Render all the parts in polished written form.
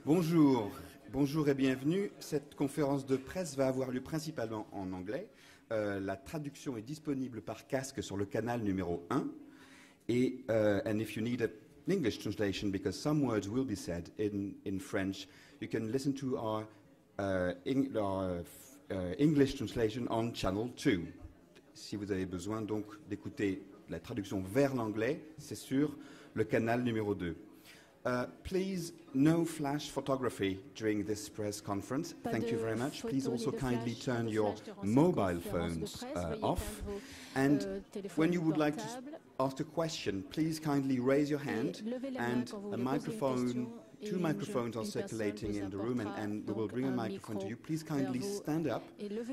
Bonjour, bonjour et bienvenue. Cette conférence de presse va avoir lieu principalement en anglais. La traduction est disponible par casque sur le canal numéro 1. And if you need an English translation, because some words will be said in French, you can listen to our English translation on Channel 2. Si vous avez besoin donc d'écouter la traduction vers l'anglais, c'est sur le canal numéro 2. Please, no flash photography during this press conference. Thank you very much. Please also kindly turn your mobile phones off. And when you would like to ask a question, please kindly raise your hand, and a microphone, two microphones are circulating in the room, and we will bring a microphone to you. Please kindly stand up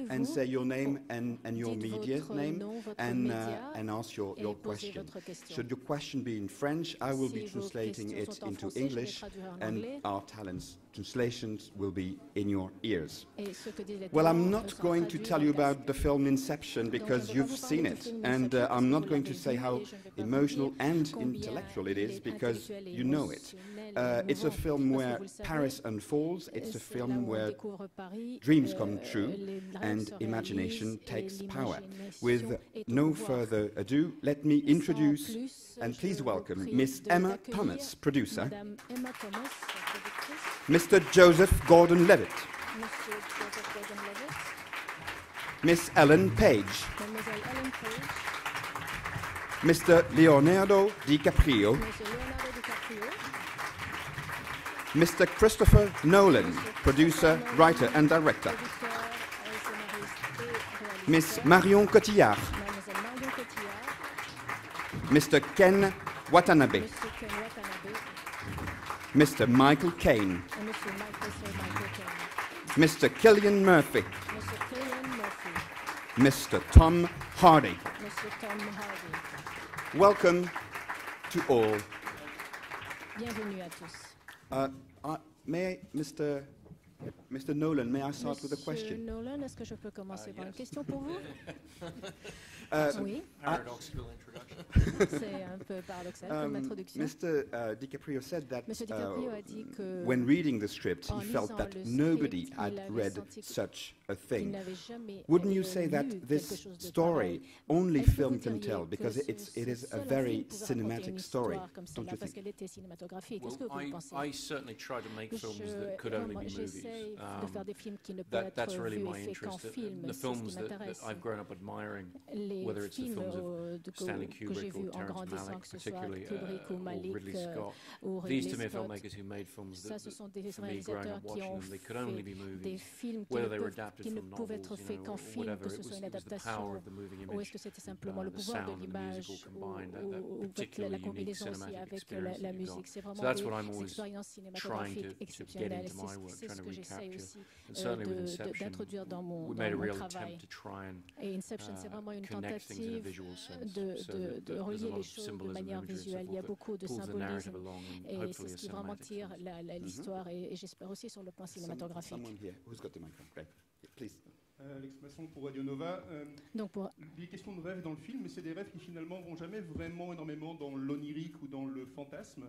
and say your name and your media name and ask your question. Should your question be in French, I will be translating it into English, and our talents translations will be in your ears. Well, I'm not going to tell you about the film Inception because you've seen it, and I'm not going to say how emotional and intellectual it is because you know it. It's a film where Paris unfolds, it's a film where dreams come true and imagination takes power. With no further ado, let me introduce and please welcome Miss Emma Thomas, producer, Mr. Joseph Gordon-Levitt, Miss Ellen Page, Mr. Leonardo DiCaprio, Mr. Christopher Nolan, producer, writer and director, Miss Marion Cotillard, Mr. Ken Watanabe, Mr. Michael Caine, Mr. Cillian Murphy, Mr. Tom Hardy. Welcome to all. Bienvenue à tous. May I, Mr. Nolan, may I start with a question? Monsieur Nolan, est-ce que je peux commencer par une question pour vous? Oui. Paradoxical introduction. C'est un peu paradoxal comme introduction. Mr. DiCaprio said that Monsieur DiCaprio a dit que when reading the script, he felt lisant that le nobody script, had il avait read senti such a il thing. n'avait jamais Wouldn't you say that lu this quelque chose de story pareil? only Est-ce que film vous can diriez tell que because it is a seul un very film pouvait raconter cinematic une story, histoire comme don't cela you parce think? qu'elle était cinématographique? Est-ce que Well, vous pensez? I certainly try to make films that could only be movies. J'essaie de faire des films qui ne peuvent That's être really vus my et faits qu'en interest. film. The C'est ce films qui that m'intéresse. I've grown up admiring, Les whether it's the films films of Stanley que j'ai Kubrick vus or en Terrence grandissant, Malick, que ce soit particularly, Kubrick ou or Malick Ridley Scott. ou These Ridley to me are Scott. filmmakers who made films Ça, that, ce sont des for me, growing réalisateurs up qui ont watching them, they could only be fait des movies. films Whether they were adapted qui ne from pouvaient novels, être faits or qu'en film, whatever, que ce it soit was une the power adaptation, of the moving ou est-ce image, que c'était simplement le the pouvoir de sound and the l'image, musical combined, that ou avec particularly la unique combinaison aussi cinematic avec experience la that you musique. got. C'est vraiment So that's des what I'm always expériences trying cinématographiques to get exceptionnelles. into my work, C'est trying ce to que j'essaie recapture. aussi And certainly with Inception, d'introduire dans mon we made a real travail. attempt to try and Et Inception, c'est vraiment une connect things in a tentative visual sense. de There's a relier lot les of choses de symbolism, manière imagery, and so visuelle. Il y a forth beaucoup de that pulls the narrative symbolisme along and et hopefully c'est a ce qui vraiment cinematic tire film. l'histoire et j'espère aussi sur le plan cinématographique. Someone here who's got the microphone. Great. Please. Alex Masson pour Radio Nova. Donc pour Des questions de rêves dans le film, mais c'est des rêves qui finalement vont jamais vraiment énormément dans l'onirique ou dans le fantasme.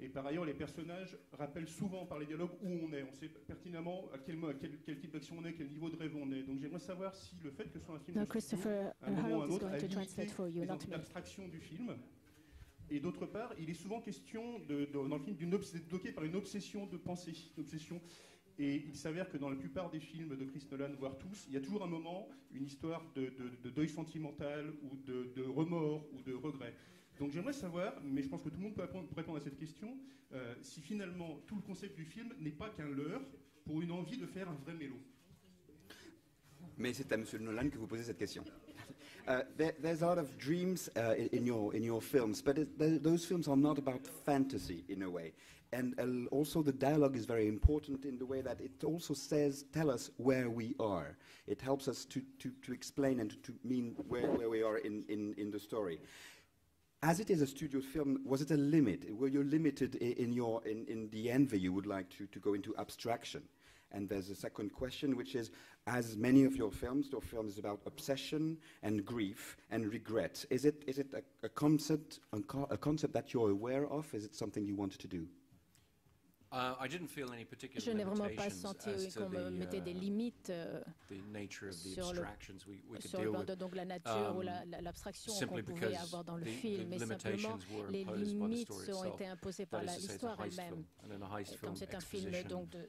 Et par ailleurs, les personnages rappellent souvent par les dialogues où on est. On sait pertinemment à quel type d'action on est, quel niveau de rêve on est. Donc j'aimerais savoir si le fait que ce soit un film Now de studio, Christopher à un moment ou à un Harold is autre, a going to limité translate for you, les not me. abstractions du film. Et d'autre part, il est souvent question dans le film d'être bloqué par une obsession de pensée, une obsession. Et il s'avère que dans la plupart des films de Chris Nolan, voire tous, il y a toujours un moment, une histoire de deuil sentimental ou de remords ou de regret. Donc j'aimerais savoir, mais je pense que tout le monde peut répondre à cette question, si finalement tout le concept du film n'est pas qu'un leurre pour une envie de faire un vrai mélo. Mais c'est à Monsieur Nolan que vous posez cette question. There's a lot of dreams in your films, but those films are not about fantasy in a way. And also the dialogue is very important in the way that it also tell us where we are. It helps us to explain and to mean where we are in the story. As it is a studio film, was it a limit? Were you limited in the envy you would like to go into abstraction? And there's a second question, which is, as many of your films is about obsession and grief and regret. Is it a concept that you're aware of? Is it something you want to do? Je n'ai vraiment pas senti qu'on me mettait des limites sur donc la nature ou l'abstraction qu'on pouvait avoir dans le film, mais simplement les limites ont été imposées par l'histoire elle-même. Comme c'est un film donc de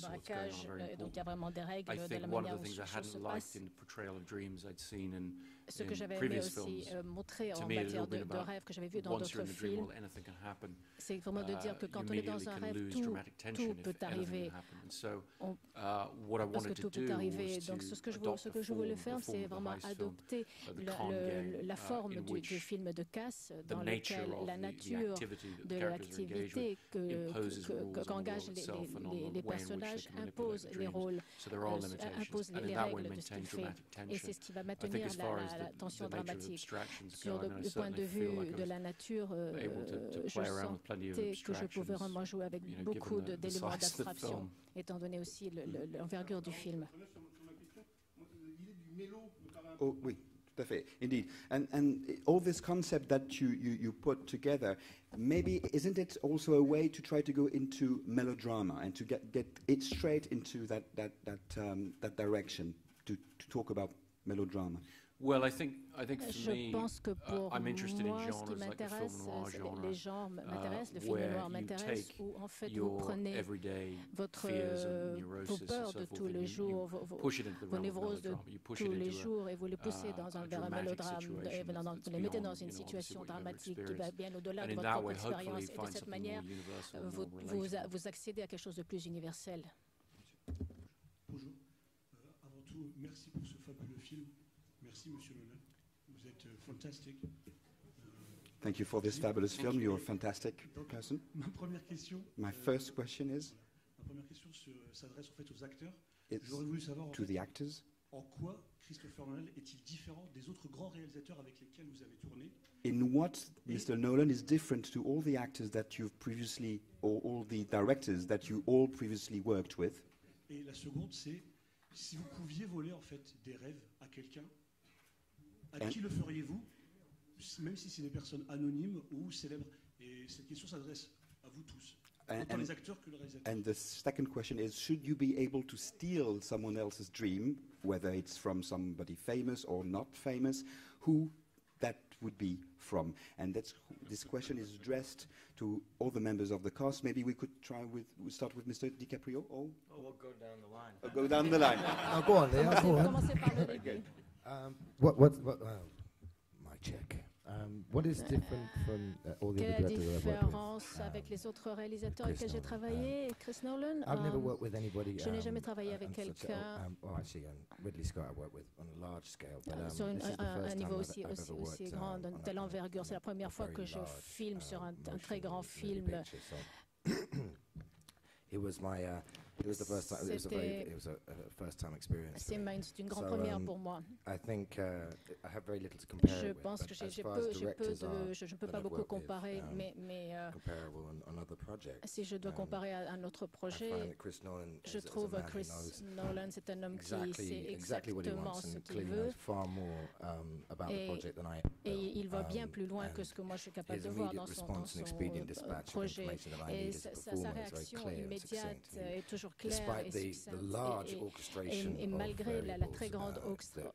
braquage, donc il y a vraiment des règles de la manière dont les choses se passent. Ce que j'avais aimé aussi montrer en matière de rêve que j'avais vu dans d'autres films, c'est vraiment de dire que quand on est dans un rêve, tout peut arriver. Parce que tout peut arriver. Donc ce que je voulais faire, c'est vraiment adopter la forme du film de Cass, dans lequel la nature de l'activité qu'engagent les personnages impose les rôles, impose les règles de ce qu'il fait. Et c'est ce qui va maintenir la tension dramatique. Sur le point de vue de la nature, je sentais que je pouvais vraiment jouer avec beaucoup d'éléments d'abstraction, étant donné aussi l'envergure du film. Oh, oui, tout à fait, indeed. And all this concept that you put together, maybe isn't it also a way to try to go into melodrama and to get it straight into that direction, to talk about melodrama? Je pense que pour moi, ce qui m'intéresse, les genres m'intéressent, le film noir m'intéresse, où en fait vous prenez vos peurs de tous les jours, vos névroses de tous les jours, et vous les poussez vers un mélodrame, vous les mettez dans une situation dramatique qui va bien au-delà de votre propre expérience, et de cette manière, vous accédez à quelque chose de plus universel. Bonjour. Avant tout, merci pour ce fabuleux film. Merci, Monsieur Nolan. Vous êtes fantastique. Thank you for this fabulous film. You're a fantastic person. Ma première question. My first question is. Ma première question s'adresse en fait aux acteurs. J'aurais voulu savoir to the actors. En quoi Christopher Nolan est-il différent des autres grands réalisateurs avec lesquels vous avez tourné? In what Mr. Nolan is different to all the actors that you've previously, or all the directors that you all previously worked with? Et la seconde, c'est si vous pouviez voler en fait des rêves à quelqu'un. À qui le feriez-vous, même si c'est des personnes anonymes ou célèbres? Et cette question s'adresse à vous tous, autant les acteurs que le réalisateur. And the second question is, should you be able to steal someone else's dream, whether it's from somebody famous or not famous, who that would be from? And this question is addressed to all the members of the cast. Maybe we could start with Mr. DiCaprio. We'll go down the line. Go down the line. Go on, Leo. Go on. Commencez par le début. My check. What is different from all the Quelle other est la directors I've worked différence avec les autres réalisateurs avec lesquels j'ai travaillé? Chris Nolan? I've never worked with anybody. Je n'ai jamais travaillé avec quelqu'un. Actually, Ridley Scott I've worked with on a large scale. But, sur un niveau aussi worked, grand, d'une telle envergure. C'est la première fois que je filme sur un très grand film. It was the first time. It was a first-time experience. C'est une grande première pour moi. I think I have very little to compare Je with, pense que je ne peux pas beaucoup comparer, mais si je dois comparer à un autre projet, je trouve que Chris Nolan, c'est un homme qui sait exactement ce qu'il veut, et il va bien plus loin que ce que moi je suis capable de voir dans son projet. Et sa réaction immédiate est toujours claire et succincte. Et malgré la très grande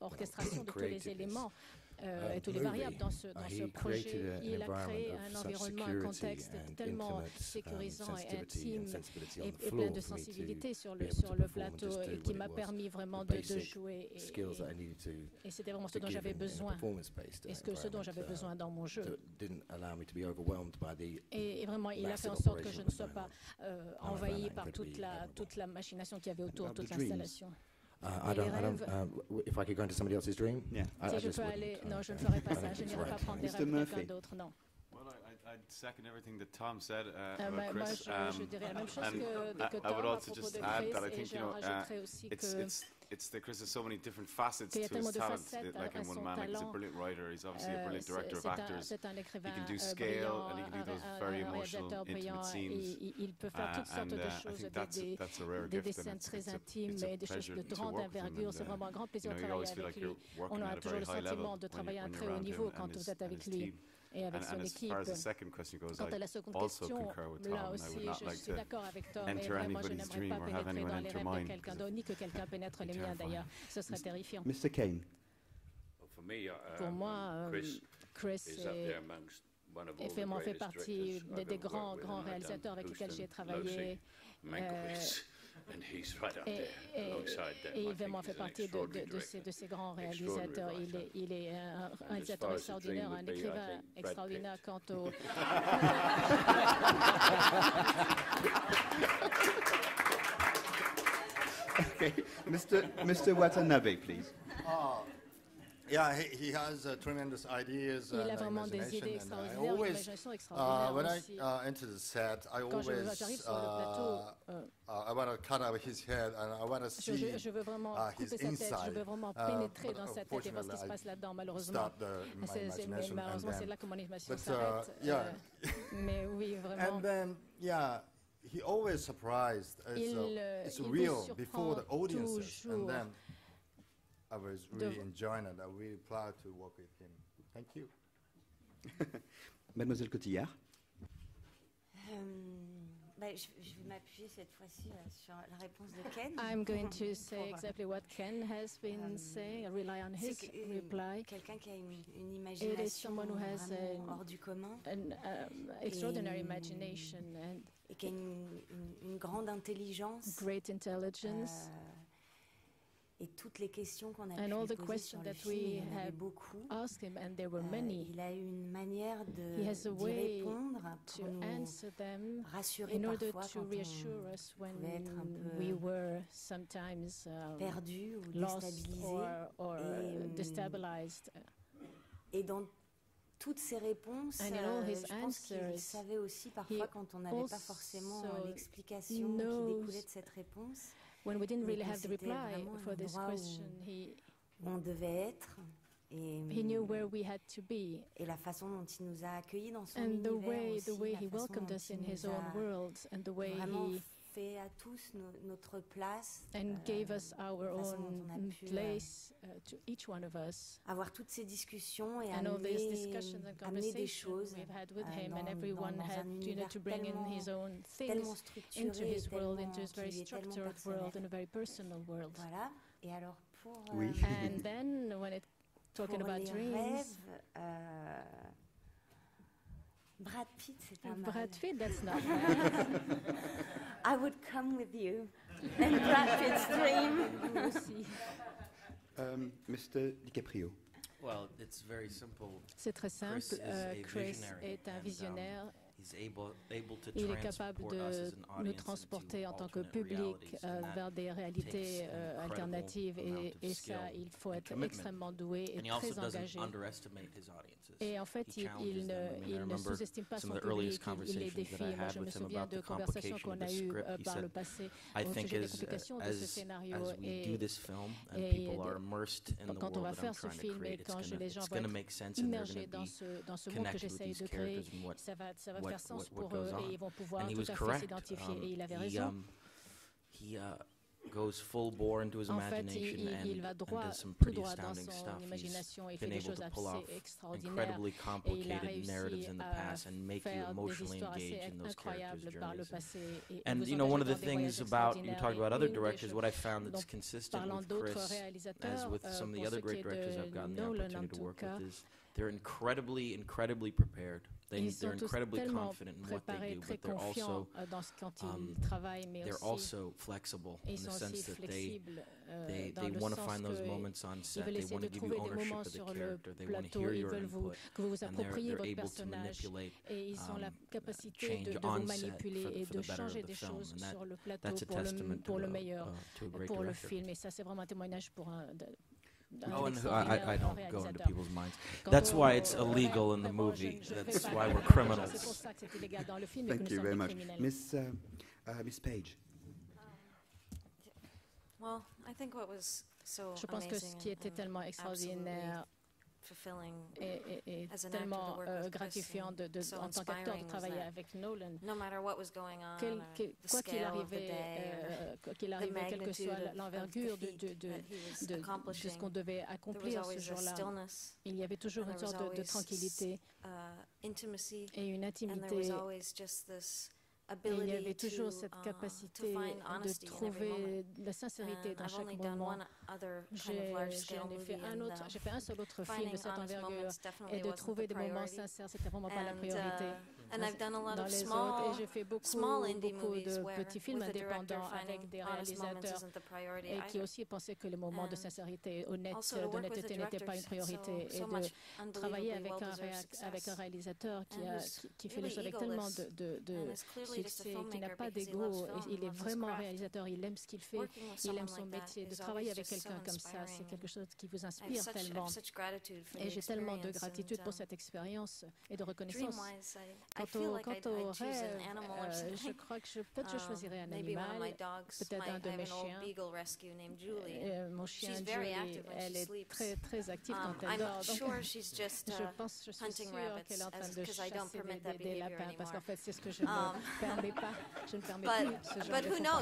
orchestration de tous les éléments et tous les variables dans ce projet, il a créé un environnement, un contexte tellement sécurisant et intime et plein de sensibilité sur le plateau, et qui m'a permis vraiment de jouer. Et c'était vraiment ce dont j'avais besoin, et ce dont j'avais besoin dans mon jeu. Et vraiment, il a fait en sorte que je ne sois pas envahi par toute la machination qu'il y avait autour, toute l'installation. If I could go into somebody else's dream, Si je peux aller, non, je ne ferai pas ça. Je n'irai pas prendre des rêves de quelqu'un d'autre, non. I'd second everything that Tom said Moi, about Chris. je dirais la même chose que Tom I would à also propos just de add that I Chris, et think, je rajouterais aussi que Chris has so many different facets to qu'il y a tellement his de talent. facettes Like in à one son man, like he's a talent. brilliant writer. He's obviously a brilliant director of actors. C'est un écrivain He can do scale brillant, and he can do those un very emotional, réalisateur brillant, intimate scenes. et il peut faire toutes sortes de I choses, think that's a rare des gift, and scènes très it's intimes et des choses de grande envergure. C'est vraiment un grand plaisir de you always travailler feel avec like lui. you're working On a at a toujours very le high level sentiment de travailler à un when très you're haut around niveau him quand and vous êtes avec lui. et avec son équipe. Quant à la seconde question, là aussi, je suis d'accord avec Tom, et vraiment, je n'aimerais pas pénétrer dans les rêves de quelqu'un d'autre, ni que quelqu'un pénètre les miens d'ailleurs. Ce serait terrifiant. Mr. Kane. Pour moi, Chris fait partie des grands réalisateurs avec lesquels j'ai travaillé. Et il vraiment fait partie de ces grands réalisateurs. Il est un réalisateur extraordinaire, un écrivain extraordinaire quant au... Okay, Mr. Watanabe, please. Yeah, he has tremendous ideas Il a and vraiment des idées imagination. And extraordinaires, une imagination extraordinaire when aussi. I enter the set, I Quand j'arrive sur le plateau, I want to cut out his head and I want to see je veux vraiment couper his sa tête, inside. je veux vraiment pénétrer dans sa tête et voir ce qui se passe là-dedans, malheureusement. Malheureusement, c'est là que mon imagination s'arrête. Mais oui, vraiment. And then, yeah, he always surprised. It's real before the audiences. And then I was really enjoying it. I'm really proud to work with him. Thank you. Mademoiselle Cotillard. Je vais m'appuyer cette fois-ci sur la réponse de Ken. I'm going to say exactly what Ken has been saying. I rely on his reply. Quelqu'un qui a une imagination vraiment hors du commun. An extraordinary imagination et qui a une grande intelligence. Great intelligence. Et toutes les questions qu'on a pu lui poser sur le film, il y en avait beaucoup. Il a une manière d'y répondre pour nous rassurer parfois quand on pouvait être un peu perdu ou déstabilisé. Et dans toutes ces réponses, je pense qu'il savait aussi parfois quand on n'avait pas forcément l'explication qui découlait de cette réponse. When we didn't really have the reply for this question, on devait être. Et he knew where we had to be. Et la façon dont il nous a accueillis dans son and univers aussi, the way he welcomed us in his own world, and the way he fait à tous notre place, and gave us our own place to each one of us. Avoir toutes ces discussions et and all these discussions and amener des choses we've had with him, and everyone had to bring in his own tellement things into his world, into his very structured world, and a very personal world. Voilà. Et alors pour and then when it talking about dreams. Brad Pitt, c'est pas mal. Brad Pitt, that's not bad. I would come with you. And Brad Pitt's dream. Mr. DiCaprio. Well, it's very simple. C'est très simple. Chris est un visionnaire. Il est capable de nous transporter en tant que public vers des réalités alternatives et ça, il faut être extrêmement doué et très engagé. Et en fait, il ne sous-estime pas son public, il les défie. Moi, je me souviens de conversations qu'on a eues par le passé au sujet des complications de ce scénario. Et quand on va faire ce film et quand les gens vont être immergés dans ce monde que j'essaye de créer, ça va faire sens pour eux et ils vont pouvoir tout à fait s'identifier. Et il avait raison. Goes full bore into his en fait, imagination il va tout droit dans son imagination et fait des choses assez extraordinaires. Et il a réussi à faire des histoires assez incroyables par le passé. And you know, one of the things about, you talked about other directors, what I found that's consistent with Chris, as with some of the other great directors I've gotten the opportunity to work with, is they're incredibly prepared. They're incredibly confident in what they do, but they're also flexible in the sense that they want to find those moments on set. They want to give you ownership of the character. They want to hear your input, and they're able to manipulate, change on set for the better of the film. And that's a testament to a great director. Et ça, c'est vraiment un témoignage pour un and I don't go into people's minds. That's why it's illegal in the movie. That's why we're criminals. Thank you very much. Miss Page. Well, I think what was so Je pense que ce qui était tellement extraordinaire est tellement gratifiant en tant qu'acteur de travailler avec Nolan. Quoi qu'il arrivait, quelle que soit l'envergure de ce qu'on devait accomplir ce jour-là, il y avait toujours une sorte de tranquillité et une intimité. Et il y avait toujours cette capacité de trouver la sincérité dans chaque moment. J'ai fait un seul autre film de cette envergure et de trouver des moments sincères, c'était vraiment pas la priorité. Dans les autres, et j'ai fait beaucoup de petits films indépendants avec des réalisateurs et qui aussi pensaient que les moments de sincérité, d'honnêteté n'étaient pas une priorité. Et de travailler avec un réalisateur qui fait les choses avec tellement de succès, qui n'a pas d'ego, il est vraiment un réalisateur, il aime ce qu'il fait, il aime son métier. De travailler avec quelqu'un comme ça, c'est quelque chose qui vous inspire tellement. Et j'ai tellement de gratitude pour cette expérience et de reconnaissance. Quant au rêve, je crois que peut-être je choisirais un animal, peut-être un de mes chiens. Mon chien Julie, elle est très très active quand elle dort. Donc, je suis sûre qu'elle est en train de chasser des lapins, parce qu'en fait c'est ce que je ne permets pas. Je ne permets plus ce genre de comportement.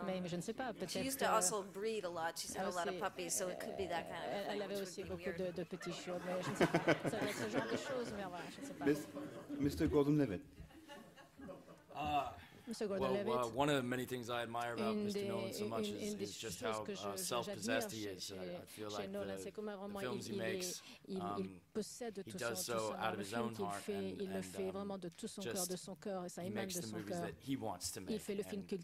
Mais je ne sais pas, peut-être. Elle avait aussi beaucoup de petits chiots, mais je ne sais pas. Ça doit être ce genre de choses, mais voilà, je ne sais pas. Mr. Gordon-Levitt. Mr. Gordon-Levitt. One of the many things I admire about Mr. Nolan so much is just how self-possessed he is. I feel like the films he makes, he does so out of his own heart and just he makes the movies that he wants to make.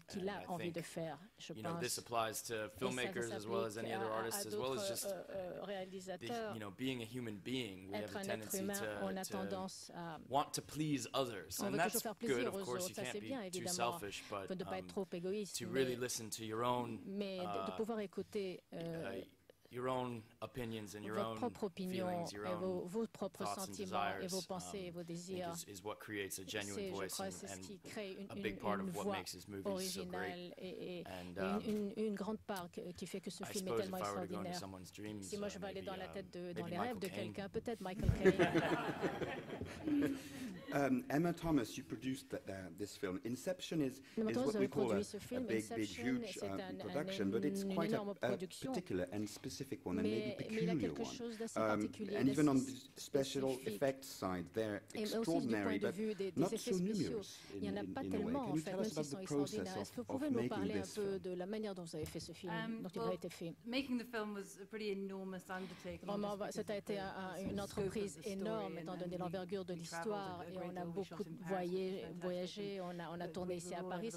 Qu'il a envie de faire, je pense. This applies to filmmakers as well as any other artists, as well as just being a human being. We have a tendency to want to please others, and that's good. Of course, you can't be too selfish, but to really listen to your own your own opinions and your own feelings, your own thoughts and desires, is what creates a genuine voice and a big part of what makes his movies so great. And une grande part qui fait que ce film est tellement extraordinaire. Si moi je vais aller dans la tête dans les rêves de quelqu'un, peut-être Michael Caine. Emma Thomas, you produced this film. Inception is what we call a big, huge production, but it's quite a particular and specific one, and maybe peculiar one. And even on the special effects side, they're extraordinary, but not so numerous in a way. Can you tell us about the process of making this film? De la manière dont vous avez fait ce film, dont il a été fait. Making the film was a pretty enormous undertaking. Vraiment, ça a été une entreprise énorme, étant donné l'envergure de l'histoire, et on a beaucoup voyagé, on a tourné ici à Paris,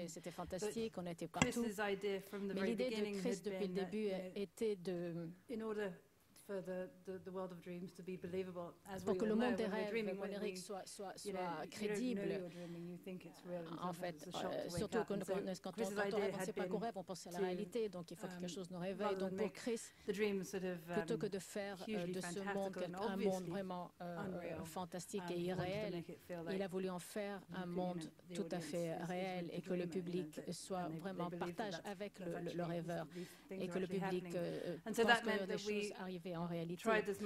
c'était fantastique, on était partout. Mais l'idée de Chris depuis le début était de... Pour que le monde des rêves oniriques soit crédible. En fait, surtout quand on rêve, on ne sait pas qu'on rêve, on pense à la réalité, donc il faut que quelque chose nous réveille. Donc pour Chris, plutôt que de faire de ce monde un monde vraiment fantastique et irréel, il a voulu en faire un monde tout à fait réel et que le public soit vraiment partage avec le rêveur et que le public pense que des choses arrivaient en réalité,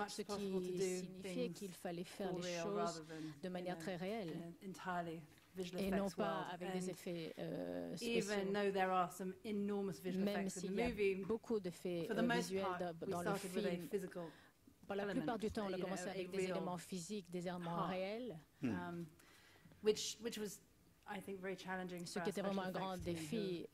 ce qui signifiait qu'il fallait faire les choses de manière très réelle et non pas avec des effets spéciaux. Même s'il y a beaucoup d'effets visuels dans le film, pour la plupart du temps, on a commencé avec des éléments physiques, des éléments réels. Ce qui était vraiment un grand défi,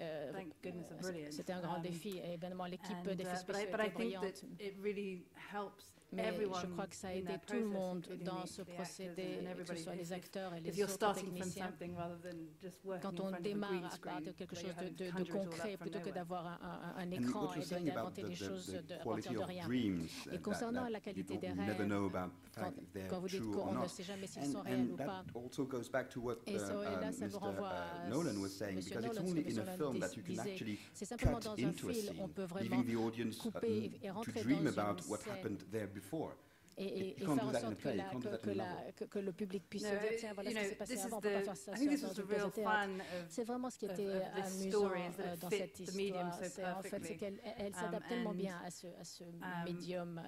c'était un grand défi, et évidemment l'équipe d'effets spéciaux était brillante. Mais je crois que ça a aidé tout le monde dans ce procédé, que ce soit les acteurs et les autres techniciens. Quand on démarre à part de quelque chose de concret, plutôt que d'avoir un écran et d'inventer des choses à partir de rien. Et concernant la qualité des rêves, quand vous dites qu'on ne sait jamais s'ils sont réels ou pas, et là ça vous renvoie à Nolan was saying, because it's only in a film that you can actually cut into a scene, giving the audience to dream about what happened there before. et faire en sorte que le public puisse se dire tiens, voilà ce qui s'est passé avant, on ne peut pas faire ça sur une pièce de théâtre. C'est vraiment ce qui était amusant dans cette histoire. En fait, c'est qu'elle s'adapte tellement bien à ce médium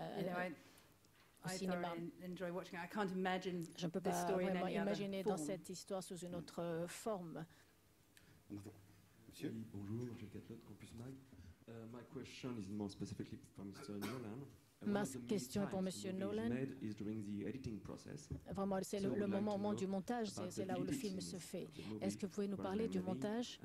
au cinéma. Je ne peux pas vraiment imaginer dans cette histoire sous une autre forme. Monsieur? Bonjour, Gilles Catlot, Campus Mag. My question is more specifically for Mr. Nolan. Ma question est pour M. Nolan. Vraiment, c'est le moment du montage, c'est là où le film se fait. Est-ce que vous pouvez nous parler du montage?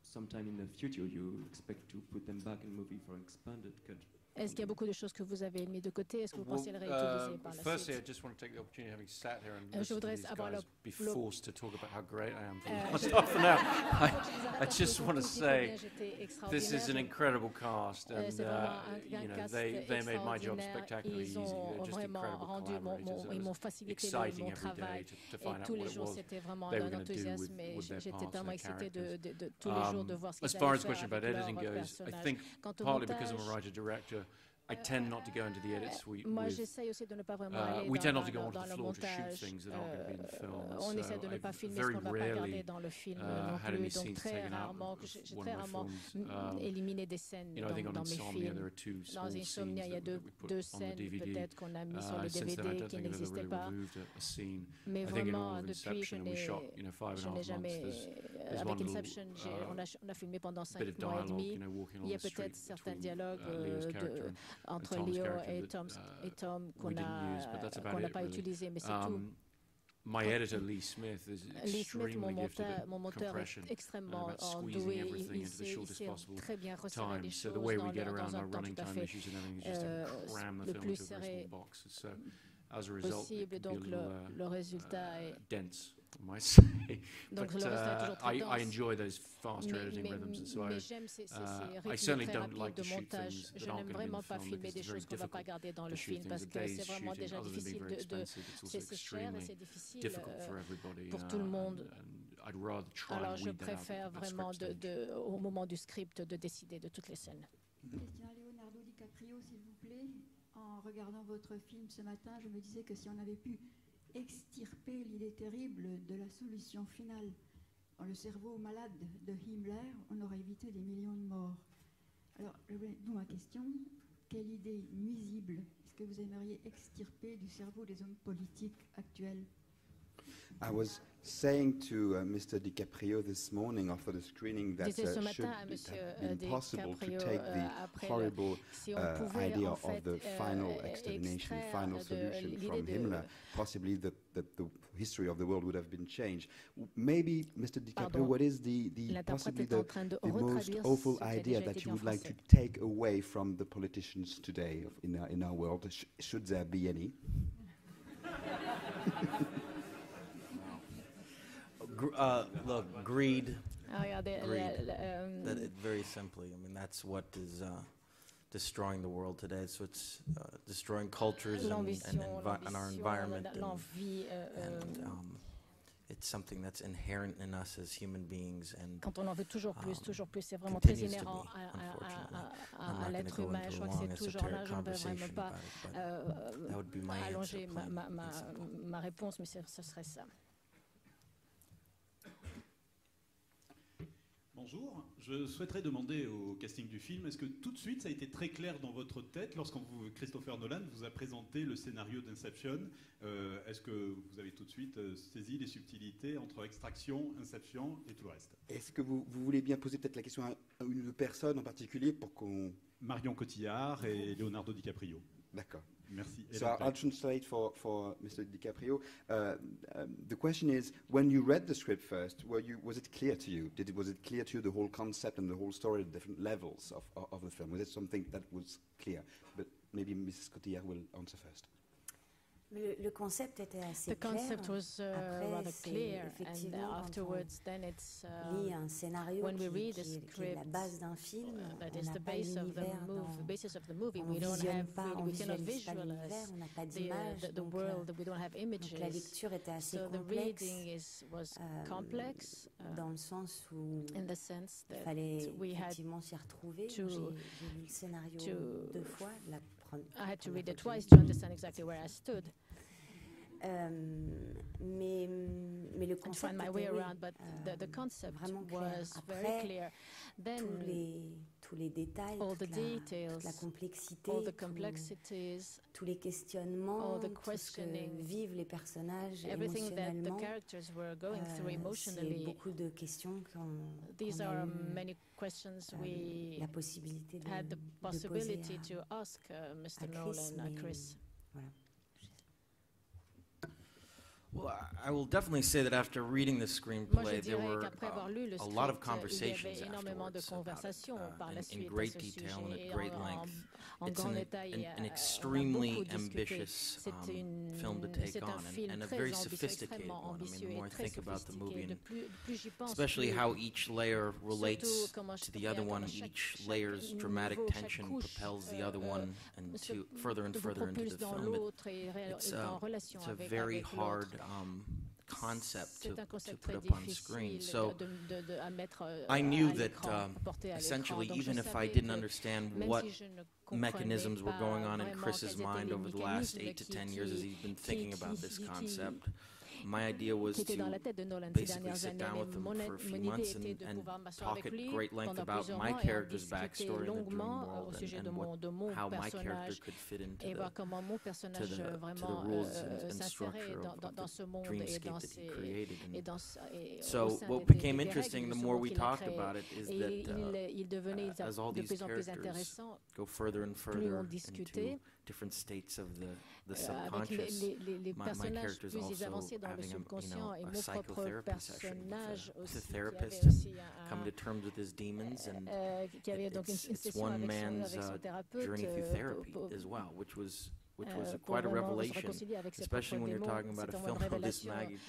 Sometime in the future, you expect to put them back in movie for expanded cut. Est-ce qu'il y a beaucoup de choses que vous avez mis de côté? Est-ce que vous pensez le réutiliser par la firstly, I suite? just want to take the opportunity, having sat here and Je listened to voudrais these avoir guys be le- forced to talk about how great I am for the last half an hour. I just want to say this is an incredible cast, and C'est vraiment you know cast they made my job extraordinaire. spectacularly easy. Ils ont They're just vraiment incredible rendu collaborators. ils It m'ont was facilité exciting mon every day travail. to Et find out tous what les it jours, was c'était vraiment they d'un were going to do enthousiasme. Et with their j'étais parts, tellement their excitée characters. de tous les jours de voir ce qu'ils As far allaient as the faire question avec about editing leurs goes, I personnages. think Quant au partly because I'm a montage, writer-director, I tend not to go into the edit suite moi, with j'essaye aussi de ne pas vraiment aller we tend not to go dans onto the le floor to shoot montage. things that aren't going to be in the film. On So essaie de ne I've pas filmer ce very qu'on ne va pas rarely garder dans le film non had any plus. Donc scenes très taken out rarement, of j'ai one très of my rarement films. éliminé des scènes You know, I think on dans mes Insomnia there films. are two Dans small Insomnia, il y a scenes that we put deux on the scènes DVD. peut-être qu'on a mis sur le Since then, I DVD don't qui think I've ever n'existaient really pas. removed a scene. Mais I think in all vraiment, of depuis, Inception, we shot, you know, 5.5 je n'ai months. jamais. There's Avec one little, Inception, on a filmé pendant bit of 5 mois et dialogue, demi. you know, walking Il y a along the peut-être street certains between dialogues Leo's character and entre Tom's Leo character et that, Tom we qu'on didn't use, but that's about n'a it, pas really. utilisé, mais c'est tout. My editor, Lee Smith, is Lee Smith, extremely gifted at mon monteur compression est and extrêmement about squeezing doué. everything Il into the sait shortest possible très bien resserrer les time. So choses the way we get dans around un our temps running tout à time fait issues and everything is just to cram the le film plus into a very serré small box. So as a result, possible. it can Donc be a little le résultat est dense, I might say. Donc But le résultat est toujours très I dense. enjoy those faster editing rhythms, and so mais j'aime ces I rythmes certainly très don't rapides like de to shoot montage. things Je that aren't n'aime going to be in vraiment the pas film filmer because des it's very choses qu'on ne va pas difficult garder dans to le shoot film things. parce The que days c'est vraiment shooting, déjà other than being difficile very expensive, it's also c'est cher et extremely c'est difficile difficult for everybody. pour tout le monde. And I'd rather try Alors and je weed that out préfère at the vraiment script stage. au moment du script de décider de toutes les scènes. Question à Leonardo DiCaprio, s'il vous plaît. En regardant votre film ce matin, je me disais que si on avait pu extirper l'idée terrible de la solution finale dans le cerveau malade de Himmler, on aurait évité des millions de morts. Alors, d'où ma question, quelle idée nuisible est-ce que vous aimeriez extirper du cerveau des hommes politiques actuels? I was saying to Mr. DiCaprio this morning after the screening that should it have been possible to take the horrible idea of the final extermination, final solution from Himmler, possibly the history of the world would have been changed. Maybe, Mr. DiCaprio, what is possibly the most awful idea that you would like to take away from the politicians today in our world? Should there be any? Look, greed. Regardez, very simply, I mean, that's what is destroying the world today. So it's destroying cultures and our environment. And it's something that's inherent in us as human beings. And quand on en veut toujours plus, c'est vraiment très inhérent à l'être humain. Je crois que c'est toujours là. Je ne vais vraiment pas allonger ma réponse, mais ce serait ça. Bonjour, je souhaiterais demander au casting du film, est-ce que tout de suite ça a été très clair dans votre tête lorsque Christopher Nolan vous a présenté le scénario d'Inception? Est-ce que vous avez tout de suite saisi les subtilités entre Extraction, Inception et tout le reste? Est-ce que vous voulez bien poser peut-être la question à une ou deux personnes en particulier pour qu'on... Marion Cotillard et Leonardo DiCaprio. D'accord. Merci. So I'll translate for Mr. DiCaprio. The question is, when you read the script first, was it clear to you? Was it clear to you the whole concept and the whole story, the different levels of the film? Was it something that was clear? But maybe Mrs. Cotillard will answer first. Le concept était assez clair. The concept was rather clear, and afterwards, then it's un scénario when we read the qui est la base d'un film. That is the basis of the movie. We don't have, we cannot visualize the world. We don't have images. Donc la lecture était assez complexe. The reading was complex dans le sens où il fallait effectivement s'y retrouver. J'ai lu le scénario 2 fois. La comprendre. I had to read it twice to understand exactly where I stood. Mais le concept my way around, but the concept was very clear. Then tous les détails, toute la complexité, tous les questionnements, tout ce que vivent les personnages émotionnellement. C'est beaucoup de questions qu'on a eu la possibilité de poser à Chris. Voilà. Well, I will definitely say that after reading the screenplay, there were a lot of conversations afterwards about it, in great detail and at great length. It's an extremely ambitious film to take on, and a very sophisticated one. I mean, the more I think about the movie, and especially how each layer relates to the other one, each layer's dramatic tension propels the other one and to further and further into the film. It's a very hard concept to put up on screen. So I knew that essentially, even if I didn't understand what mechanisms were going on in Chris's mind over the last 8 to 10 years as he's been thinking about this concept, my idea was to basically sit down with him for a few months and talk at great length about my character's backstory in the dream world and how my character could fit into the rules and structure of the dreamscape that he created. And so what became interesting the more we talked about it is that as all these characters go further and further into different states of the subconscious, my character's also having a psychotherapy session with a therapist and coming to terms with his demons, and it's one man's journey through therapy as well, which was quite a revelation, especially when you're talking about a film of this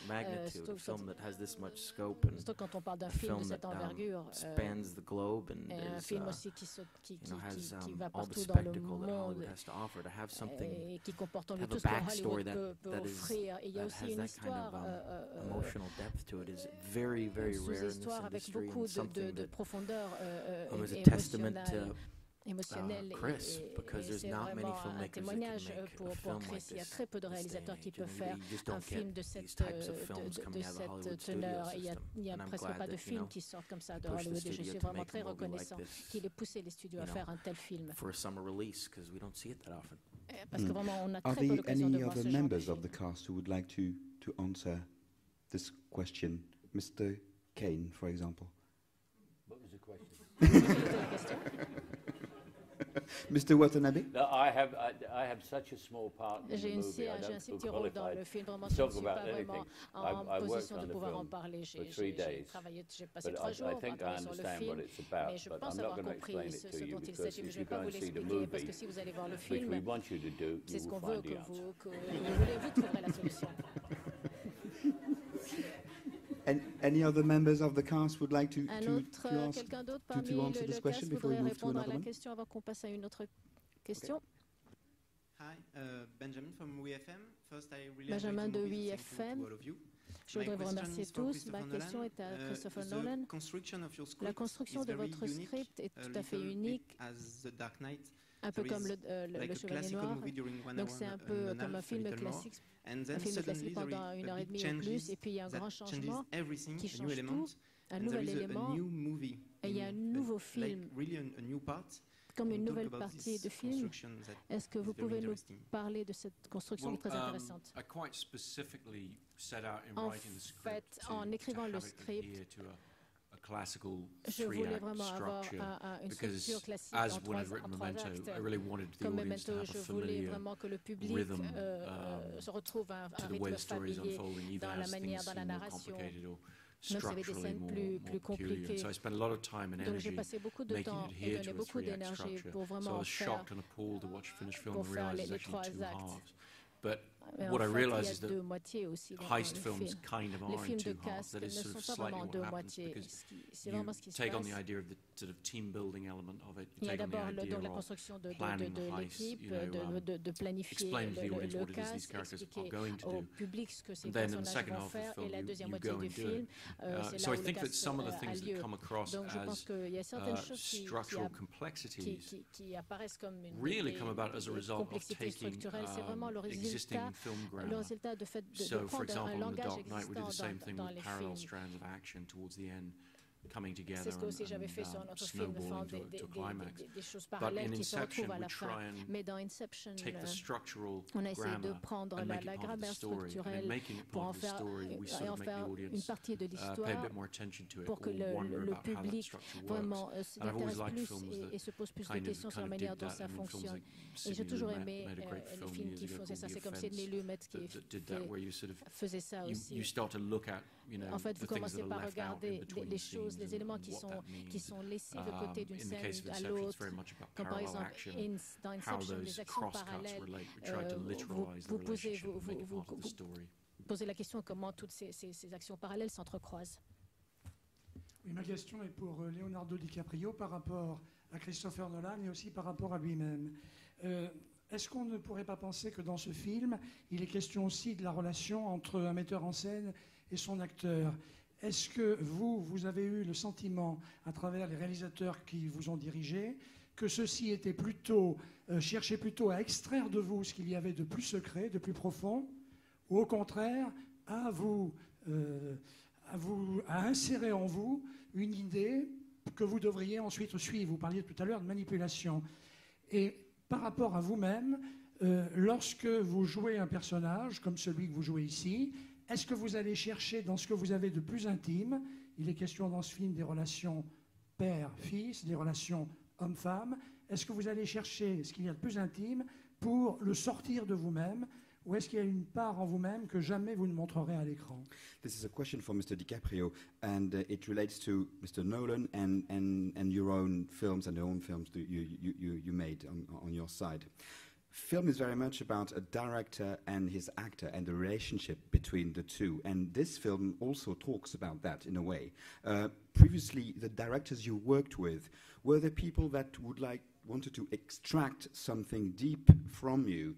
magnitude, a film that has this much scope, and a film that spans the globe and is, has all the spectacle that Hollywood has to offer. To have something, have a backstory that has that kind of emotional depth to it is very, very rare in this industry, and something that was a testament to Chris, because there's not many filmmakers that can make a film like this. Il y a très peu de réalisateurs qui peuvent faire un film de cette teneur. Il n'y a presque pas de films qui sortent comme ça de Hollywood, et je suis vraiment très reconnaissant qu'il ait poussé les studios à faire un tel film. Parce que vraiment, on a très peu l'occasion de voir ce genre de film. Are there any other members of the cast who would like to answer this question? Mr. Kane, for example. What was the question? Mr. Watanabe? No, I have such a small part in the movie. I don't feel qualified to talk about anything. I worked on the film for 3 days, but I think I understand what it's about, but I'm not going to explain it to you, because if you go and see the movie, which we want you to do, you will find the answer. And any other members of the cast would like to answer this question before we move to another one? Avant qu'on passe à une autre question. Hi, Benjamin from WeFM. First, I really Benjamin de WeFM. Je voudrais vous remercier tous. Ma question est à Christopher Nolan. La construction de votre script est tout à fait unique, un peu comme le Chevalier Noir. Donc c'est un peu comme un film classique. Un film classique pendant 1h30 ou plus, et puis il y a un grand changement qui change tout, un nouvel élément, et il y a un nouveau film, comme une nouvelle partie de film. Est-ce que vous pouvez nous parler de cette construction qui est très intéressante? En fait, en écrivant le script, je voulais vraiment avoir une structure classique en trois actes. Comme Memento, je voulais vraiment que le public se retrouve à un rythme familier dans la manière, dans la narration. Même s'il y avait des scènes plus compliquées. Donc j'ai passé beaucoup de temps et donné beaucoup d'énergie pour vraiment faire les 3 actes. what I realize is that heist films kind of are in two halves. That is sort of slightly what happens because you take on the idea of the sort of team building element of it. You take on the idea of planning the heist, explain to the audience what it is these characters are going to do. And then in the second half of the film, you go and do it. So I think that some of the things that come across as structural complexities really come about as a result of taking existing film grammar. So, for example, in The Dark Knight, we did the same thing with parallel strands of action towards the end coming together and snowballing to a climax. But in Inception, we try and take the structural grammar and make it part of the story. And in making it part of the story, we sort of make the audience pay a bit more attention to it or wonder about how that structure works. And I've always liked films that kind of did that. I mean, films like Sidney Lumet made a great film years ago called The Offense that did that, where you sort of you start to look at En fait, vous commencez par regarder les choses, les éléments qui sont laissés de côté d'une scène à l'autre, comme par exemple dans Inception, les actions parallèles. Vous posez la question comment toutes ces actions parallèles s'entrecroisent. Oui, ma question est pour Leonardo DiCaprio par rapport à Christopher Nolan et aussi par rapport à lui-même. Est-ce qu'on ne pourrait pas penser que dans ce film, il est question aussi de la relation entre un metteur en scène et son acteur? Est-ce que vous avez eu le sentiment, à travers les réalisateurs qui vous ont dirigé, que ceux-ci étaient plutôt, cherchaient plutôt à extraire de vous ce qu'il y avait de plus secret, de plus profond, ou au contraire, à insérer en vous une idée que vous devriez ensuite suivre? Vous parliez tout à l'heure de manipulation. Et par rapport à vous-même, lorsque vous jouez un personnage comme celui que vous jouez ici, est-ce que vous allez chercher dans ce que vous avez de plus intime, il est question dans ce film des relations père-fils, des relations homme-femme, est-ce que vous allez chercher ce qu'il y a de plus intime pour le sortir de vous-même, ou est-ce qu'il y a une part en vous-même que jamais vous ne montrerez à l'écran? This is a question for Mr. DiCaprio, and it relates to Mr. Nolan and your own films and the own films that you made on your side. Film is very much about a director and his actor and the relationship between the two. And this film also talks about that in a way. Previously, the directors you worked with, were the people that wanted to extract something deep from you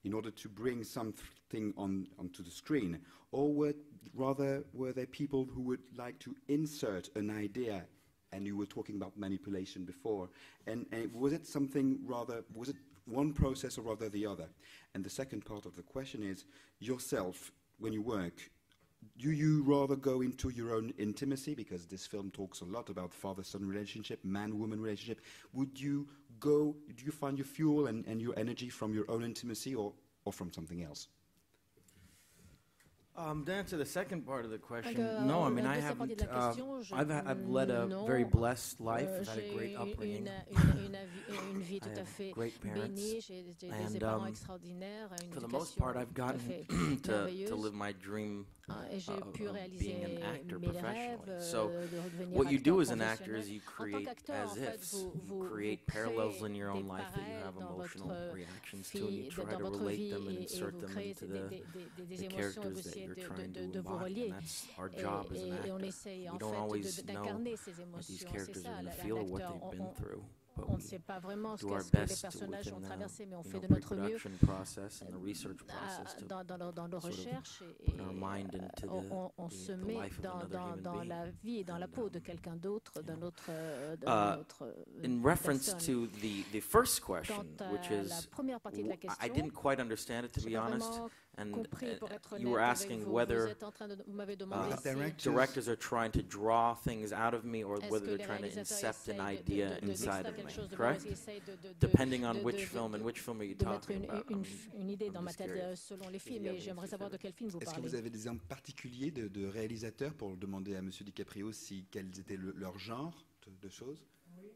in order to bring something onto the screen? Or were they people who would like to insert an idea? And you were talking about manipulation before. And was it one process or rather the other? And the second part of the question is, yourself, when you work, do you rather go into your own intimacy? Because this film talks a lot about father-son relationship, man-woman relationship. Do you find your fuel and your energy from your own intimacy or from something else? To answer the second part of the question, no, I mean, I haven't. I've led a very blessed life. I've had a great upbringing. I have great parents. And for the most part, I've gotten to live my dream of being an actor professionally. So what you do as an actor is you create as ifs. You create parallels in your own life that you have emotional reactions to, and you try to relate them and insert them into the characters that you're trying to embody. And that's our job as an actor. We don't always know what these characters are going to feel or what they've been through. On ne sait pas vraiment ce que les personnages ont traversé, mais on fait de notre mieux dans nos recherches et on se met dans la vie et dans la peau de quelqu'un d'autre, d'un autre in reference to the first question, which is, I didn't quite understand it, to be honest. And you were asking whether directors are trying to draw things out of me or whether they're trying to incept an idea inside of me, correct? Depending on which film, and which film are you talking about? Une idée dans ma tête selon les films, et j'aimerais savoir de quel film vous parlez. Est-ce que vous avez des exemples particuliers de réalisateurs pour demander à M. DiCaprio quels étaient leur genre de choses? Oui.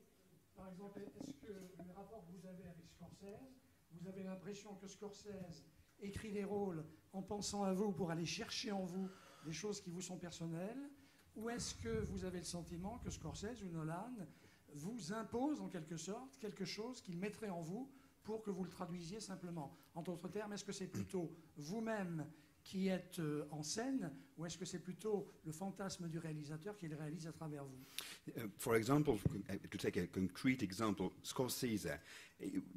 Par exemple, est-ce que le rapport que vous avez avec Scorsese, vous avez l'impression que Scorsese écrit des rôles en pensant à vous pour aller chercher en vous des choses qui vous sont personnelles, ou est-ce que vous avez le sentiment que Scorsese ou Nolan vous impose en quelque sorte quelque chose qu'il mettrait en vous pour que vous le traduisiez simplement. En d'autres termes, est-ce que c'est plutôt vous-même qui êtes en scène, ou est-ce que c'est plutôt le fantasme du réalisateur qui le réalise à travers vous? For example, to take a concrete example, Scorsese,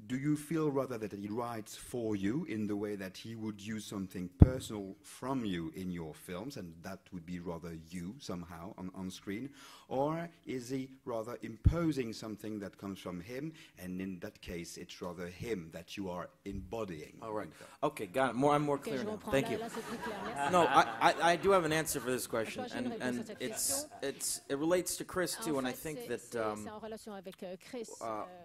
do you feel rather that he writes for you in the way that he would use something personal from you in your films, and that would be rather you somehow on screen, or is he rather imposing something that comes from him, and in that case it's rather him that you are embodying? All right. Okay, got it. I'm more clear now. Thank you. No, I do have an answer for this question, and it relates to Chris too, and I think that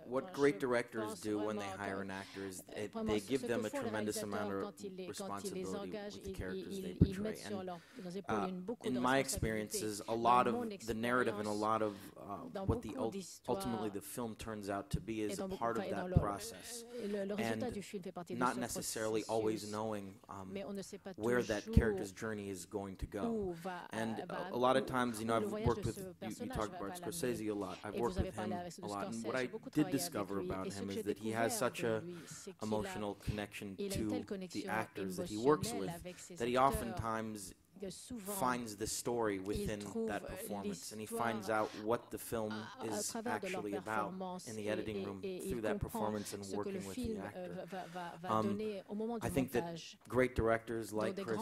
what great directors do when they hire an actor is they give them a tremendous amount of responsibility with the characters they portray. And in my experiences, a lot of the narrative and a lot of what ultimately the film turns out to be is a part of that process, and not necessarily always knowing where that character's journey is going to go. And a lot of times, you know, I've worked with, you talked about Scorsese a lot, I've worked with him a lot, and what I did discover about him is that he has such a emotional connection to the actors that he works with, that he oftentimes finds the story within that performance, and he finds out what the film is actually about in the editing room through that performance and working with the actor. I think that great directors like Chris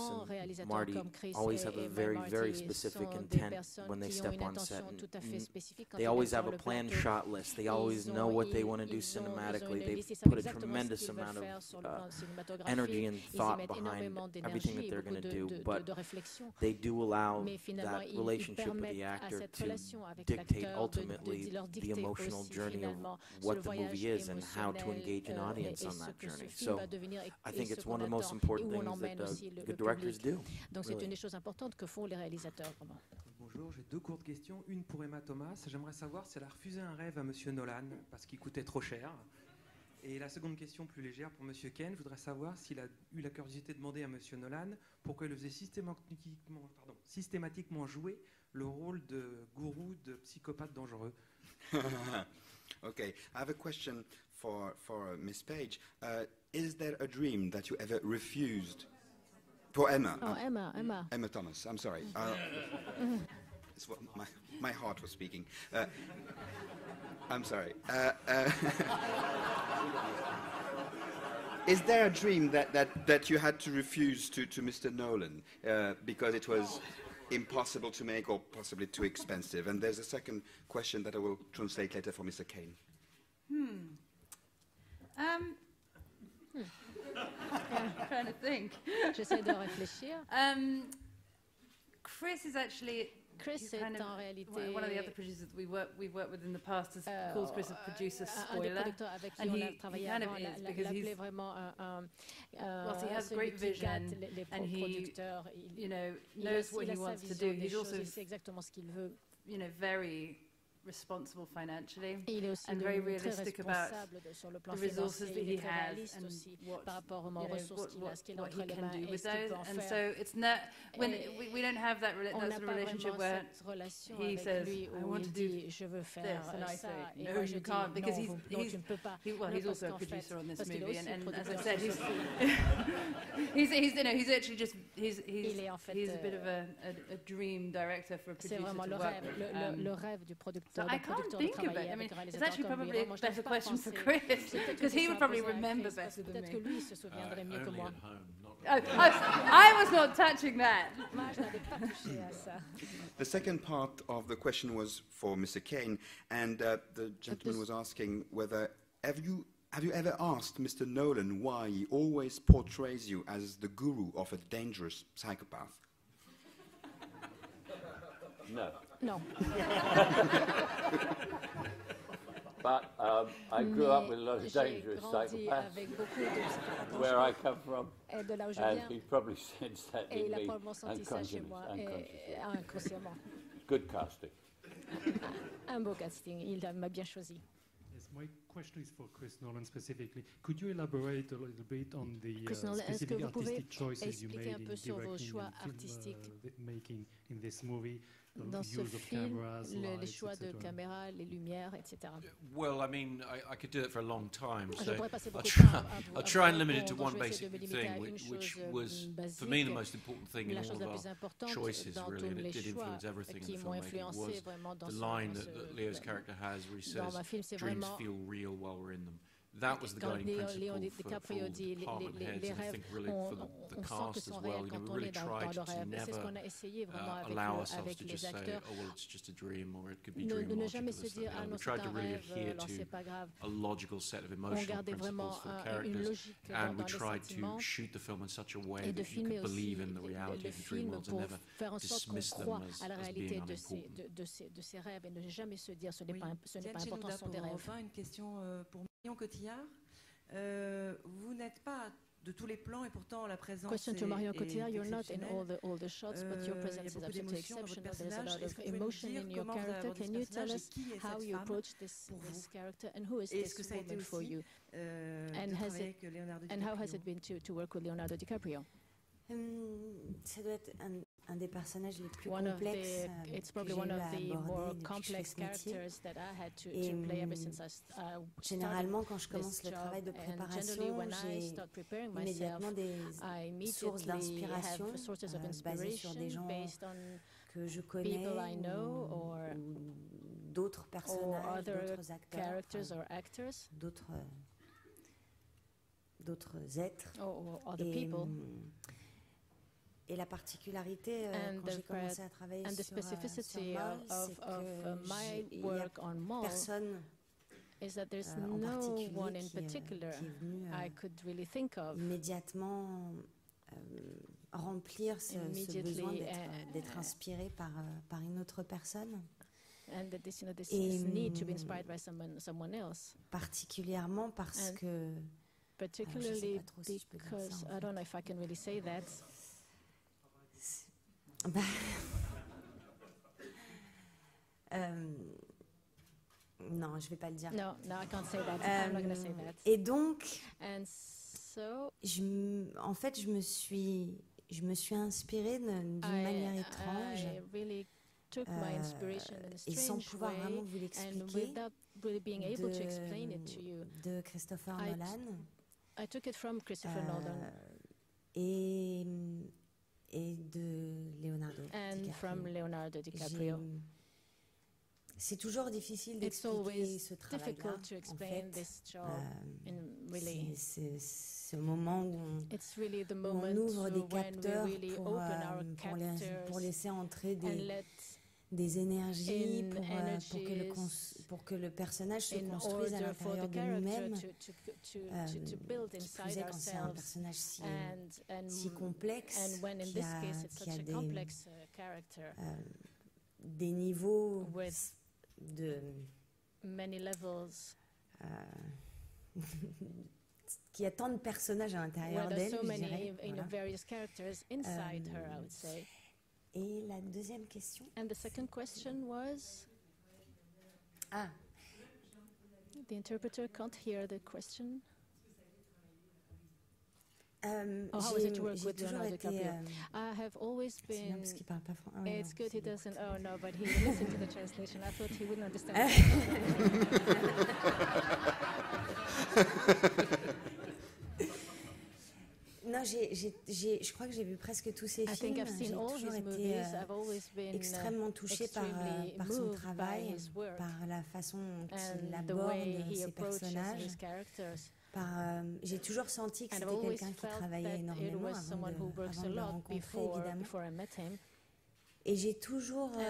and Marty always have a very, very specific intent when they step on set. And they always have a planned shot list. They always know what they want to do cinematically. They've put a tremendous amount of energy and thought behind everything that they're going to do, but they do allow that relationship with the actor to dictate ultimately the emotional journey of what the movie is and how to engage an audience on that journey. So I think it's one of the most important things that good directors do. Donc c'est une des choses importantes que font les réalisateurs. Bonjour, j'ai deux courtes questions. Une pour Emma Thomas. J'aimerais savoir si elle a refusé un rêve à Monsieur Nolan parce qu'il coûtait trop cher. Et la seconde question plus légère pour Monsieur Ken, je voudrais savoir s'il a eu la curiosité de demander à Monsieur Nolan pourquoi il faisait systématiquement jouer le rôle de gourou, de psychopathe dangereux. Okay, I have a question for Miss Page. Is there a dream that you ever refused? For Emma. Oh, Emma. Emma Thomas, I'm sorry. It's what my heart was speaking. I'm sorry. Is there a dream that you had to refuse to Mr. Nolan because it was impossible to make or possibly too expensive? And there's a second question that I will translate later for Mr. Kane. I'm trying to think. J'essaie de réfléchir. Chris is actually... Chris est en réalité one of the other producers that we've worked with in the past calls Chris a producer spoiler, and he kind of is because he's vraiment whilst he has great vision and he knows what he wants to do, he's also very responsible financially and very realistic about the resources that he has and what he can do with those. And so it's not when we don't have that sort of relationship where he says, "I want to do this," and I say, "No, you can't," because he's also a producer on this movie, and as I said, he's actually just he's a bit of a dream director for a producer to work with. So I can't think of it. I mean, it's actually probably a better question for Chris, because he would probably remember better than me. I was not touching that. The second part of the question was for Mr. Kane, and the gentleman was asking whether have you ever asked Mr. Nolan why he always portrays you as the guru of a dangerous psychopath? No. But I grew up with a lot of dangerous psychopaths where I come from, and he probably sensed that in me unconsciously. Good casting. Un beau casting, il m'a bien choisi. Yes, my question is for Chris Nolan specifically. Could you elaborate a little bit on the specific artistic choices you made in directing and film making in this movie? Dans ce film, les choix de caméra, les lumières, etc. Well, I mean, I could do it for a long time, so I'll try and limit it to one basic thing, which was, for me, the most important thing in all of our choices, really, and it did influence everything in the filmmaking, was the line that Leo's character has where he says, dreams feel real while we're in them. That was the guiding principle for all the department heads, and I think really for the cast as well. You know, we really tried to never allow ourselves to just say, oh, well, it's just a dream, or it could be dream logic. We tried to really adhere to a logical set of emotional principles for the characters, and we tried to shoot the film in such a way that you could believe in the reality of the dream worlds and never dismiss them as being unimportant. De ces rêves et ne jamais se dire ce n'est pas important, ce sont des rêves. Une question pour Marion Cotillard. Vous n'êtes pas de tous les plans et pourtant la présence Question to Marion Cotillard, you're not in all the shots, but your presence is absolutely exceptional. There's a lot of emotion in your character. Can you tell us how you approach this character and who is this woman for you? And how has it been to work with Leonardo DiCaprio? Ça doit être un des personnages les plus complexes it's probably one of the more complex characters that I had to play ever since I started. Généralement, quand je commence le travail de préparation, j'ai immédiatement des sources d'inspiration basées sur des gens que je connais ou d'autres personnages, d'autres acteurs, d'autres êtres. Et la particularité quand j'ai commencé à travailler sur Maul, c'est qu'il n'y a personne en particulier qui est venu immédiatement remplir ce besoin d'être inspiré par une autre personne. Et particulièrement parce que particularly because I don't know if I can really say that. Non, je vais pas le dire. No, I can't say that. I'm not going to say that. Et donc, so, en fait, je me suis inspirée d'une manière étrange. Really took my inspiration in a strange et sans pouvoir vraiment vous l'expliquer, de Christopher Nolan. I took it from Christopher Nolan. Et de Leonardo DiCaprio. From Leonardo DiCaprio. C'est toujours difficile d'expliquer ce travail-là. C'est ce moment où on ouvre des capteurs pour laisser entrer des énergies, pour que le personnage se construise à l'intérieur de nous-mêmes. Qui plus est quand c'est un personnage si complexe, qui a des niveaux de qui a tant de personnages à l'intérieur d'elle, je dirais. Et la deuxième question. And the second question was. The interpreter can't hear the question. How is it to work with Leonardo DiCaprio? I have always been. It's good he doesn't. Oh no, but he listened to the translation. I thought he wouldn't understand. Non, je crois que j'ai vu presque tous ses films. J'ai toujours été extrêmement touchée par son travail, par la façon dont il aborde ses personnages. J'ai toujours senti que c'était quelqu'un qui travaillait énormément avant de le rencontrer, évidemment. Et j'ai toujours eu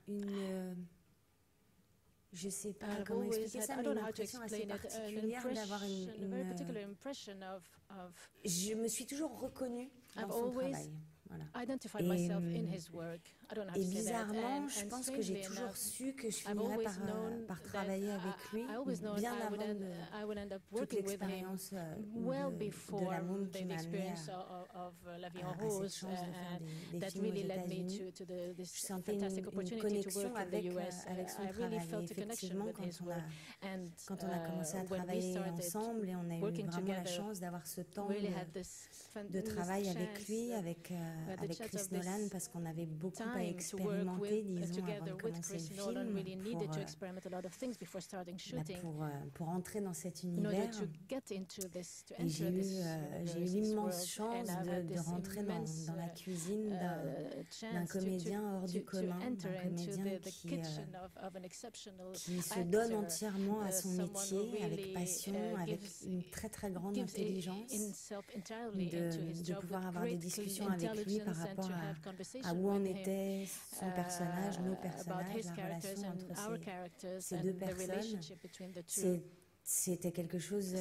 une... Je ne sais pas comment expliquer ça, mais une impression assez particulière d'avoir une... Je me suis toujours reconnue dans son travail. Et bizarrement, je pense que j'ai toujours su que je finirais par travailler avec lui, bien avant toute l'expérience de la Moon qui m'a amené à cette chance de faire des films aux États-Unis. Je sentais une connexion avec son travail. Et effectivement, quand on a commencé à travailler ensemble, et on a eu vraiment la chance d'avoir ce temps de travail avec lui, avec Chris Nolan, parce qu'on avait beaucoup à expérimenter, disons, avant de commencer le film, pour entrer dans cet univers. Et j'ai eu l'immense chance de rentrer dans la cuisine d'un comédien hors du commun, d'un comédien qui se donne entièrement à son métier, avec passion, avec une très très grande intelligence, de pouvoir avoir des discussions avec lui par rapport à où en était son personnage, nos personnages, la relation entre ces deux personnes. C'était quelque chose...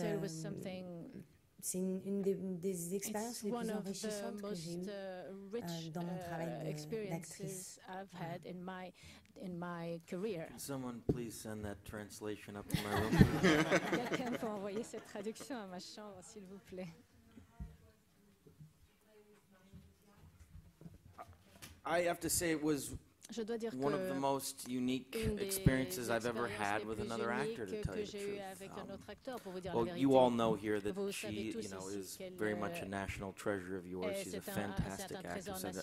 c'est une des expériences les plus enrichissantes que j'ai eues dans mon travail d'actrice. Someone please send that translation up to my room. Quelqu'un peut envoyer cette traduction à ma chambre, s'il vous plaît. I have to say it was one of the most unique experiences I've ever had with another actor, to tell you the truth. Well, you all know here that she, is very much a national treasure of yours. She's a fantastic actress, and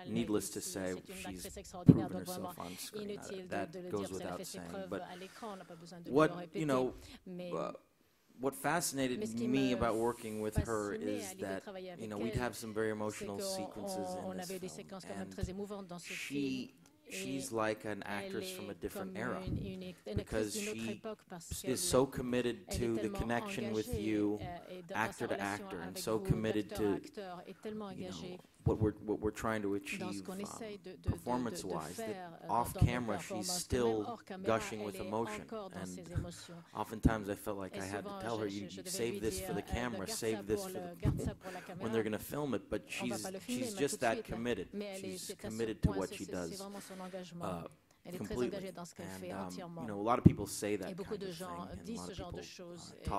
needless to say, she's proven herself on screen. That goes without saying. But what fascinated me about working with her is that, we'd have some very emotional sequences in this film, and she's like an actress from a different era, because she is so committed to the connection with you, actor to actor, and so committed to what we're trying to achieve performance-wise, that off-camera she's still gushing with emotion. And oftentimes I felt like I had to tell her, you save this for the camera, save this for when they're going to film it. But she's just that committed. She's committed to what she does. Elle est très engagée dans ce qu'elle fait entièrement. A lot of people say that et beaucoup de gens disent ce genre de choses. Et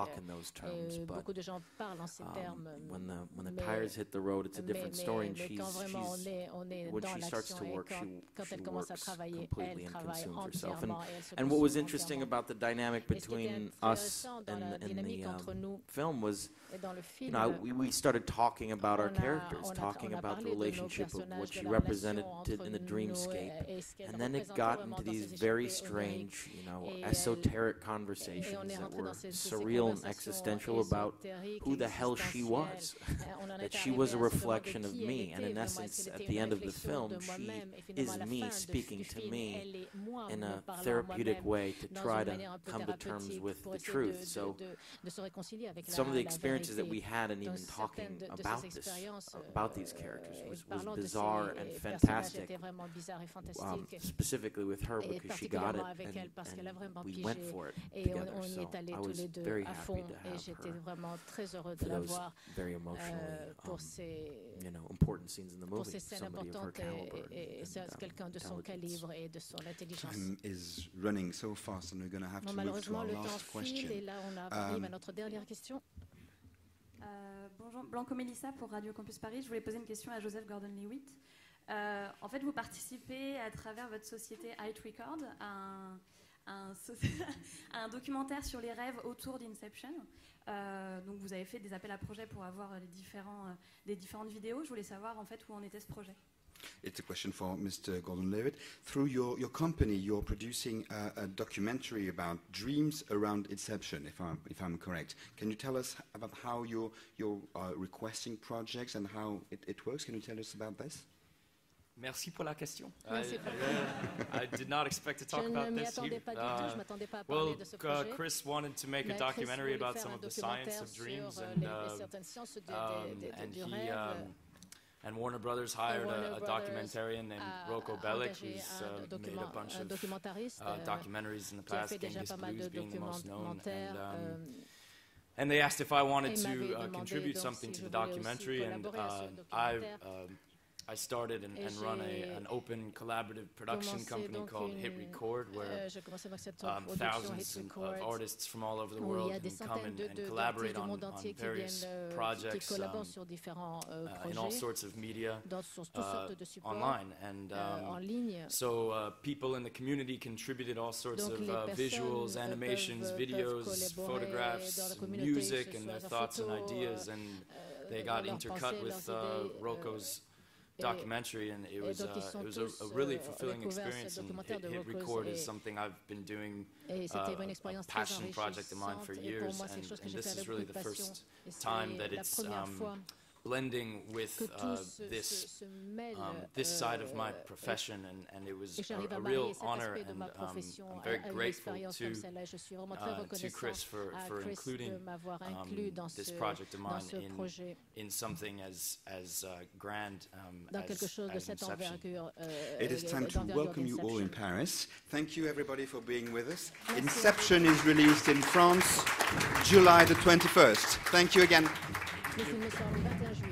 beaucoup de gens parlent en ces termes. When the tires hit the road, it's a different story. And quand vraiment on est dans l'action et quand elle commence à travailler, elle travaille entièrement. And what was interesting about the dynamic between us and the film was, we started talking about our characters, talking about the relationship of what she represented in the dreamscape, and then it got into these very strange, esoteric conversations that were surreal and existential about who the hell she was. That she was a reflection of me, and in essence, at the end of the film, she is me speaking to me in a therapeutic way to try to come to terms with the truth. So some of the experiences that we had in even talking about these characters was bizarre and fantastic, specifically with her, because she got it and we went for it together. So I was very happy to have her for those very emotionally important scenes in the movie. Somebody of her caliber and time is running so fast and we're going to have to move to our last question. Bonjour, Blanco Mélissa pour Radio Campus Paris. Je voulais poser une question à Joseph Gordon-Levitt. En fait, vous participez à travers votre société Height Record à un documentaire sur les rêves autour d'Inception. Donc, vous avez fait des appels à projets pour avoir des différentes vidéos. Je voulais savoir en fait où en était ce projet. It's a question for Mr. Gordon-Levitt. Through your company, you're producing a documentary about dreams around Inception, if I'm correct. Can you tell us about how you're requesting projects and how it works? Can you tell us about this? Merci pour la question. I did not expect to talk about this. Well, Chris wanted to make a documentary about some of the science of dreams, and Warner Brothers hired a documentarian named Rocco Bellic, who's made a bunch of documentaries in the past, Genghis Blues being the most known. And they asked if I wanted to contribute something to the documentary, and I started and run an open collaborative production company called Hit Record, where thousands of artists from all over the world can come and collaborate on various projects in all sorts of media online. And so people in the community contributed all sorts of visuals, animations, videos, photographs, music, and their thoughts and ideas, and they got intercut with Rocco's documentary, and it was a really fulfilling experience. And Hit Record is something I've been doing, a passion project of mine for years, and this is really the first time that it's blending with this side of my profession, and it was a real honor, and I'm very grateful to Chris for including this project of mine in something as grand as Inception. It is time to welcome you all in Paris. Thank you everybody for being with us. Inception is released in France July the 21st. Thank you again. Le film sort le 21 juillet.